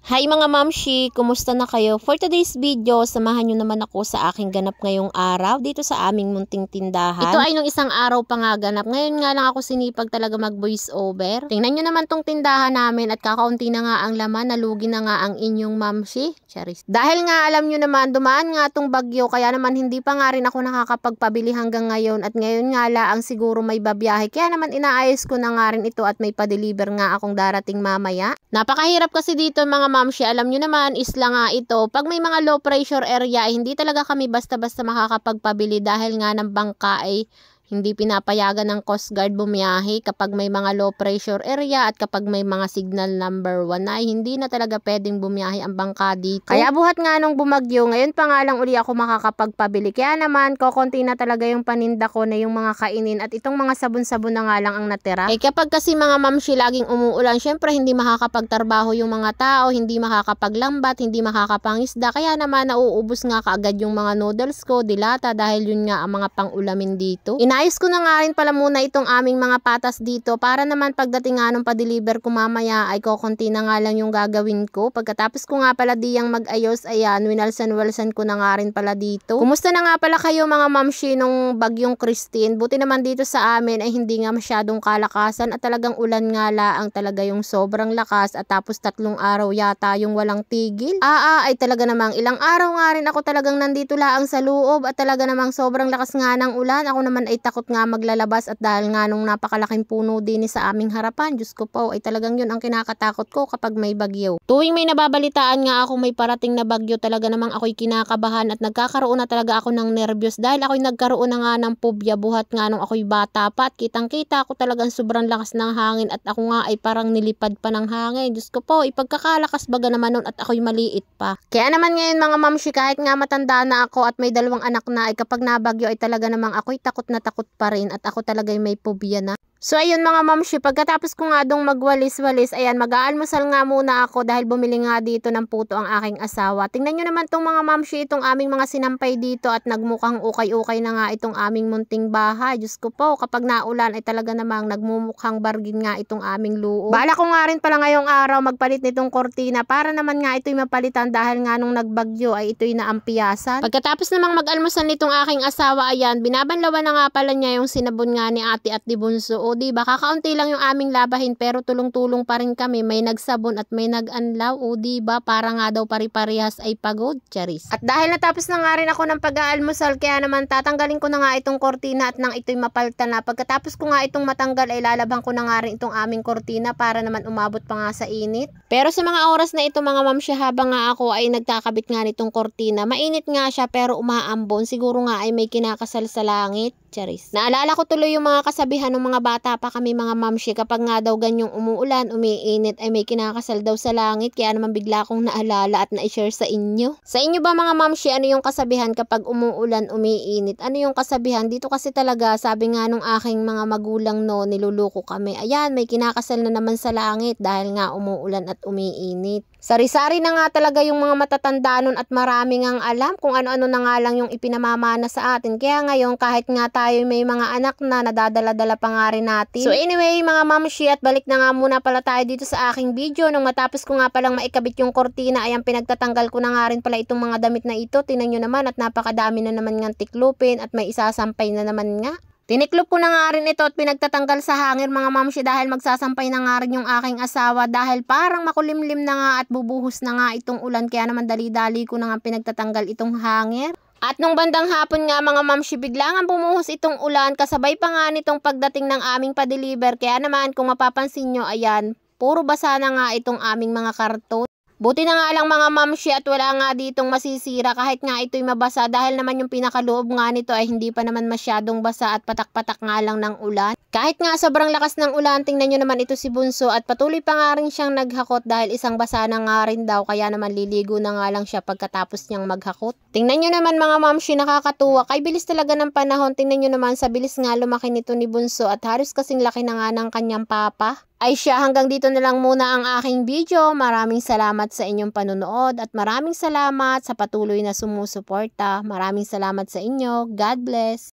Hi mga mamshi! Kumusta na kayo? For today's video, samahan nyo naman ako sa aking ganap ngayong araw dito sa aming munting tindahan. Ito ay nung isang araw pa nga ganap. Ngayon nga lang ako sinipag talaga mag voice over. Tingnan nyo naman tong tindahan namin at kakaunti na nga ang laman. Nalugi na nga ang inyong mamshi. Charis. Dahil nga alam nyo naman, dumaan nga tong bagyo kaya naman hindi pa nga rin ako nakakapagpabili hanggang ngayon. At ngayon nga lang siguro may babiyahe. Kaya naman inaayos ko na nga rin ito at may pa-deliver nga akong darating mamaya. Napakahirap kasi dito mga mamshi, alam nyo naman, isla nga ito. Pag may mga low pressure area, hindi talaga kami basta-basta makakapagpabili dahil nga ng bangka ay hindi pinapayagan ng Coast Guard bumiyahe kapag may mga low pressure area at kapag may mga signal number 1 ay hindi na talaga pwedeng bumiyahe ang bangka dito. Kaya buhat nga nung bumagyo, ngayon pa nga lang uli ako makakapagpabili. Kaya naman, kokonti na talaga yung paninda ko na yung mga kainin at itong mga sabon-sabon na nga lang ang natira. Kapag kasi mga mamshi laging umuulan, syempre hindi makakapagtrabaho yung mga tao, hindi makakapaglambat, hindi makakapangisda. Kaya naman nauubos nga kaagad yung mga noodles ko, dilata dahil yun nga ang mga pang-ulamin dito. Inayos ko na nga rin pala muna itong aming mga patas dito para naman pagdating nga nung pa-deliver ko mamaya ay kokonti na nga lang yung gagawin ko. Pagkatapos ko nga pala diyang mag-ayos, ayan, winalsan-walsan ko na nga rin pala dito. Kumusta na nga pala kayo mga mamshi nung bagyong Christine? Buti naman dito sa amin ay hindi nga masyadong kalakasan at talagang ulan nga laang talaga yung sobrang lakas at tapos 3 araw yata yung walang tigil. Ay talaga namang ilang araw nga rin ako talagang nandito laang sa loob at talaga namang sobrang lakas nga ng ulan. Ako naman ay takot nga maglalabas at dahil nga nung napakalaking puno din sa aming harapan, Diyos ko po, ay talagang yun ang kinakatakot ko kapag may bagyo. Tuwing may nababalitaan nga ako may parating na bagyo, talaga namang ako'y kinakabahan at nagkakaroon na talaga ako ng nervyos dahil ako'y nagkaroon na nga ng phobia buhat nga nung ako'y bata pa at kitang-kita ako talagang sobrang lakas ng hangin at ako nga ay parang nilipad pa ng hangin. Diyos ko po, ipagkakalakas baga naman nun at ako'y maliit pa. Kaya naman ngayon mga mamshi, kahit nga matanda na ako at may 2 anak na ay kapag nabagyo ay talaga namang ako'y takot na takot pa rin at ako talaga may phobia na. So ayun mga mamshi, pagkatapos ko nga dong magwalis-walis, ayan, mag-aalmusal nga muna ako dahil bumili nga dito ng puto ang aking asawa. Tingnan nyo naman tong mga mamshi, itong aming mga sinampay dito at nagmukhang ukay-ukay na nga itong aming munting bahay. Diyos ko po, kapag naulan ay talaga namang nagmumukhang bargin nga itong aming loob. Bala ko nga rin pala ngayong araw magpalit nitong kortina para naman nga ito'y mapalitan dahil nga nung nagbagyo ay ito'y naampiyasan. Pagkatapos namang mag-almusal nitong aking asawa, ayan, binabanlawan na nga pala niya yung sinabon nga ni ate at ni Bunso. O diba, kakaunti lang yung aming labahin pero tulong-tulong pa rin kami. May nagsabon at may nag-anlaw. O diba, para nga daw pari-parehas ay pagod, charis. At dahil natapos na nga rin ako ng pag-aalmusal, kaya naman tatanggalin ko na nga itong kortina at nang ito'y mapalta na. Pagkatapos ko nga itong matanggal ay lalabhan ko na nga rin itong aming kortina para naman umabot pa nga sa init. Pero sa mga oras na ito mga mamsya, habang nga ako ay nagkakabit nga nitong kortina, mainit nga siya pero umaambon. Siguro nga ay may kinakasal sa langit. Charis. Naalala ko tuloy yung mga kasabihan ng mga bata pa kami mga mamshi, kapag nga daw ganyong umuulan, umiinit ay may kinakasal daw sa langit. Kaya naman bigla kong naalala at na-share sa inyo. Sa inyo ba mga mamshi, ano yung kasabihan kapag umuulan, umiinit? Ano yung kasabihan? Dito kasi talaga, sabi nga nung aking mga magulang no, niluluko kami. Ayan, may kinakasal na naman sa langit dahil nga umuulan at umiinit. Sari-sari na nga talaga yung mga matatanda nun at marami ngang alam kung ano-ano na nga lang yung ipinamamana sa atin. Kaya ngayon kahit nga tayo may mga anak na, nadadala-dala pa nga rin natin. So anyway mga mamshi, at balik na nga muna pala tayo dito sa aking video. Nung matapos ko nga palang maikabit yung kortina, ayan, pinagtatanggal ko na nga rin pala itong mga damit na ito. Tingnan nyo naman at napakadami na naman ngang tiklupin at may isasampay na naman nga. Tiniklop ko na nga rin ito at pinagtatanggal sa hangir mga mamshi dahil magsasampay na nga rin yung aking asawa dahil parang makulimlim na nga at bubuhos na nga itong ulan, kaya naman dali-dali ko na nga pinagtatanggal itong hangir. At nung bandang hapon nga mga mamshi, bigla nga bumuhos itong ulan kasabay pa nga nitong pagdating ng aming pa-deliver, kaya naman kung mapapansin nyo, ayan, puro basa na nga itong aming mga karton. Buti na nga lang mga mamshi at wala nga ditong masisira kahit nga ito'y mabasa dahil naman yung pinakaloob nga nito ay hindi pa naman masyadong basa at patak-patak nga lang ng ulan. Kahit nga sobrang lakas ng ulan, tingnan nyo naman ito si Bunso at patuloy pa nga rin siyang naghakot dahil isang basa na nga rin daw, kaya naman liligo na nga lang siya pagkatapos niyang maghakot. Tingnan nyo naman mga mamshi, nakakatuwa. Kay bilis talaga ng panahon. Tingnan nyo naman sa bilis nga lumaki nito ni Bunso at halos kasing laki na nga ng kanyang papa. Ay siya, hanggang dito na lang muna ang aking video. Maraming salamat sa inyong panunood at maraming salamat sa patuloy na sumusuporta. Maraming salamat sa inyo. God bless.